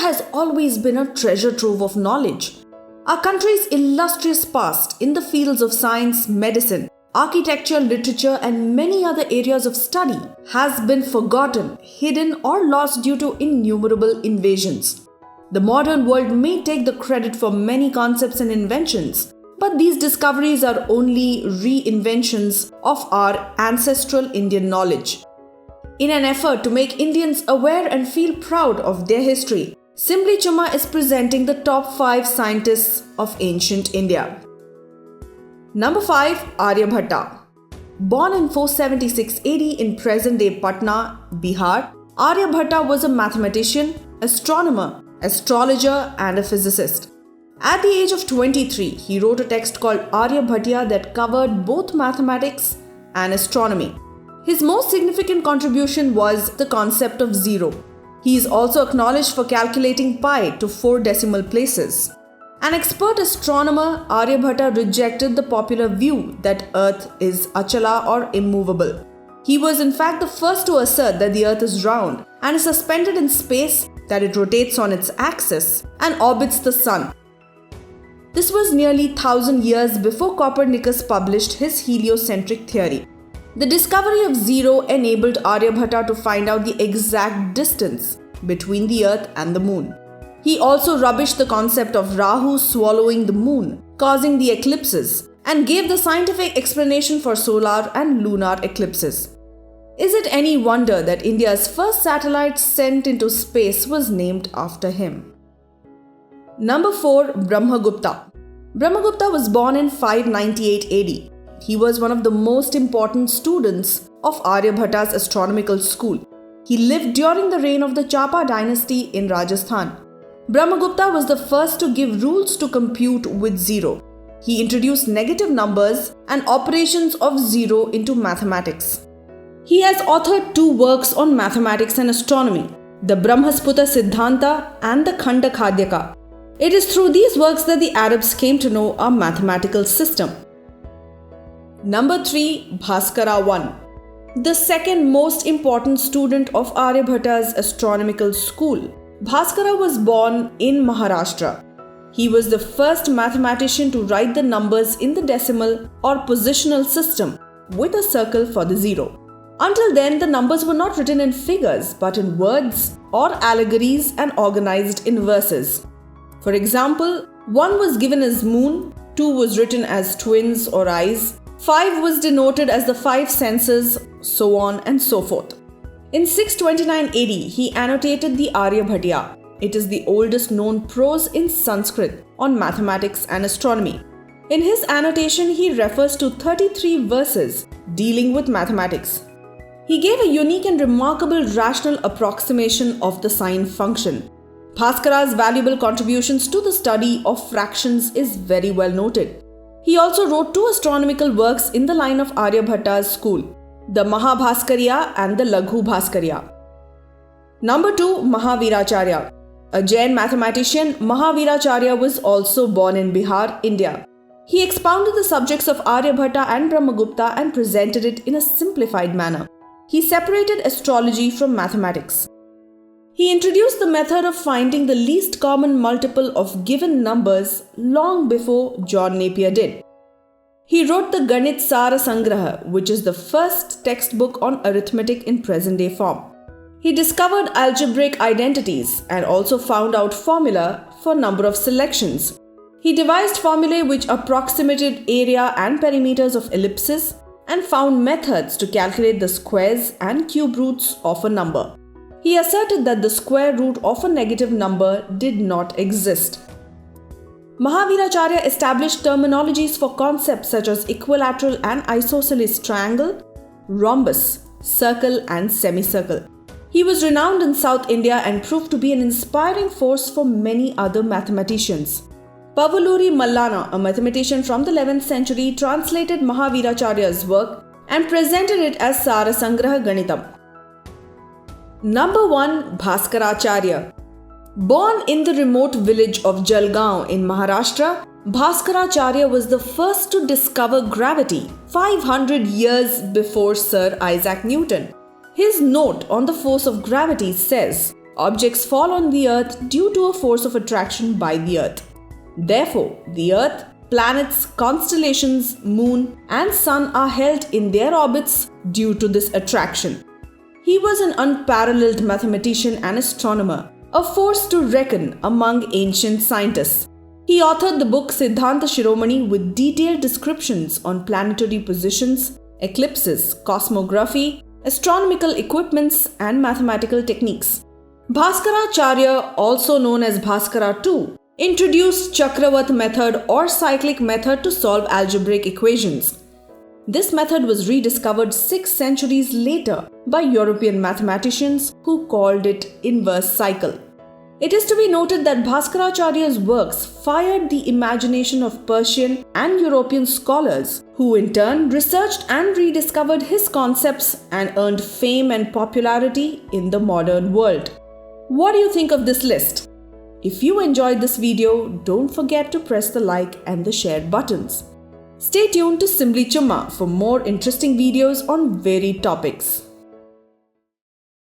has always been a treasure trove of knowledge. Our country's illustrious past in the fields of science, medicine, architecture, literature, and many other areas of study has been forgotten, hidden, or lost due to innumerable invasions. The modern world may take the credit for many concepts and inventions, but these discoveries are only reinventions of our ancestral Indian knowledge. In an effort to make Indians aware and feel proud of their history, SIMBLY CHUMMA is presenting the top 5 scientists of ancient India. Number 5. Aryabhata. Born in 476 AD in present-day Patna, Bihar, Aryabhata was a mathematician, astronomer, astrologer, and a physicist. At the age of 23, he wrote a text called Aryabhata that covered both mathematics and astronomy. His most significant contribution was the concept of zero. He is also acknowledged for calculating pi to 4 decimal places. An expert astronomer, Aryabhata rejected the popular view that Earth is achala or immovable. He was in fact the first to assert that the Earth is round and is suspended in space, that it rotates on its axis and orbits the Sun. This was nearly 1,000 years before Copernicus published his heliocentric theory. The discovery of zero enabled Aryabhata to find out the exact distance between the Earth and the Moon. He also rubbished the concept of Rahu swallowing the Moon, causing the eclipses, and gave the scientific explanation for solar and lunar eclipses. Is it any wonder that India's first satellite sent into space was named after him? Number 4. Brahma-Gupta. Brahma-Gupta was born in 598 AD. He was one of the most important students of Aryabhata's astronomical school. He lived during the reign of the Chapa dynasty in Rajasthan. Brahma-Gupta was the first to give rules to compute with zero. He introduced negative numbers and operations of zero into mathematics. He has authored 2 works on mathematics and astronomy, the Brahmasputa Siddhanta and the Khanda Khadyaka. It is through these works that the Arabs came to know our mathematical system. Number 3. Bhaskara I. The second most important student of Aryabhata's astronomical school, Bhaskara was born in Maharashtra. He was the first mathematician to write the numbers in the decimal or positional system with a circle for the zero. Until then, the numbers were not written in figures but in words or allegories and organized in verses. For example, 1 was given as moon, 2 was written as twins or eyes, 5 was denoted as the 5 senses, so on and so forth. In 629 AD, he annotated the Aryabhata. It is the oldest known prose in Sanskrit on mathematics and astronomy. In his annotation, he refers to 33 verses dealing with mathematics. He gave a unique and remarkable rational approximation of the sine function. Bhaskara's valuable contributions to the study of fractions is very well noted. He also wrote 2 astronomical works in the line of Aryabhata's school, the Mahabhaskarya and the Laghu Bhaskarya. Number 2. Mahavira Acharya. A Jain mathematician, Mahavira Acharya was also born in Bihar, India. He expounded the subjects of Aryabhata and Brahma-Gupta and presented it in a simplified manner. He separated astrology from mathematics. He introduced the method of finding the least common multiple of given numbers long before John Napier did. He wrote the Ganit Sara Sangraha, which is the first textbook on arithmetic in present-day form. He discovered algebraic identities and also found out formula for number of selections. He devised formulae which approximated area and perimeters of ellipses and found methods to calculate the squares and cube roots of a number. He asserted that the square root of a negative number did not exist. Mahavira Acharya established terminologies for concepts such as equilateral and isosceles triangle, rhombus, circle and semicircle. He was renowned in South India and proved to be an inspiring force for many other mathematicians. Pavuluri Mallana, a mathematician from the 11th century, translated Mahavira Acharya's work and presented it as Sara Sangraha Ganitam. Number 1. Bhaskar Acharya. Born in the remote village of Jalgaon in Maharashtra, Bhaskar Acharya was the first to discover gravity 500 years before Sir Isaac Newton. His note on the force of gravity says, objects fall on the Earth due to a force of attraction by the Earth. Therefore, the Earth, planets, constellations, moon, and sun are held in their orbits due to this attraction. He was an unparalleled mathematician and astronomer, a force to reckon among ancient scientists. He authored the book Siddhanta Shiromani with detailed descriptions on planetary positions, eclipses, cosmography, astronomical equipments, and mathematical techniques. Bhaskar Acharya, also known as Bhaskara II, introduced Chakravarti method or cyclic method to solve algebraic equations. This method was rediscovered 6 centuries later by European mathematicians who called it inverse cycle. It is to be noted that Bhaskar Acharya's works fired the imagination of Persian and European scholars, who in turn researched and rediscovered his concepts and earned fame and popularity in the modern world. What do you think of this list? If you enjoyed this video, don't forget to press the like and the share buttons. Stay tuned to SIMBLY CHUMMA for more interesting videos on varied topics.